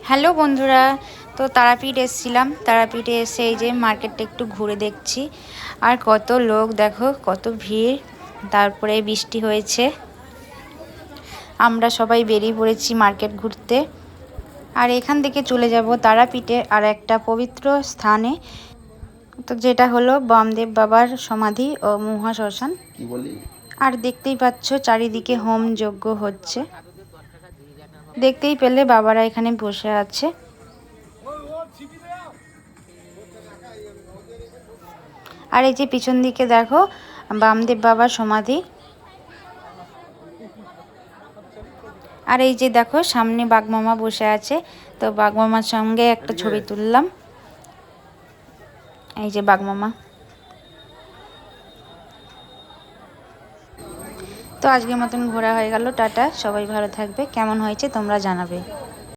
Hello বন্ধুরা, তো তারাপীঠ এসেছিলাম। তারাপীঠে এসে এই যে মার্কেটটা একটু ঘুরে দেখছি। আর কত লোক দেখো, কত ভিড়। তারপরে বৃষ্টি হয়েছে, আমরা সবাই বেরিয়ে পড়েছি মার্কেট ঘুরতে। আর এখান থেকে চলে যাব তারাপীঠে আর একটা পবিত্র স্থানে, তো যেটা হলো বামদেব বাবার সমাধি ও মহাশ্মশান। আর দেখতেই পাচ্ছ চারিদিকে হোম যজ্ঞ হচ্ছে, দেখতেই পেলে বাবারা এখানে বসে আছে। আর এই যে পিছন দিকে দেখো বামদেব বাবার সমাধি। আর এই যে দেখো সামনে বাঘমামা বসে আছে, তো বাঘমামার সঙ্গে একটা ছবি তুললাম। এই যে বাঘমামা। তো আজকের মতন ঘোরা হয়ে গেল, টাটা। সবাই ভালো থাকবে, কেমন হয়েছে তোমরা জানাবে।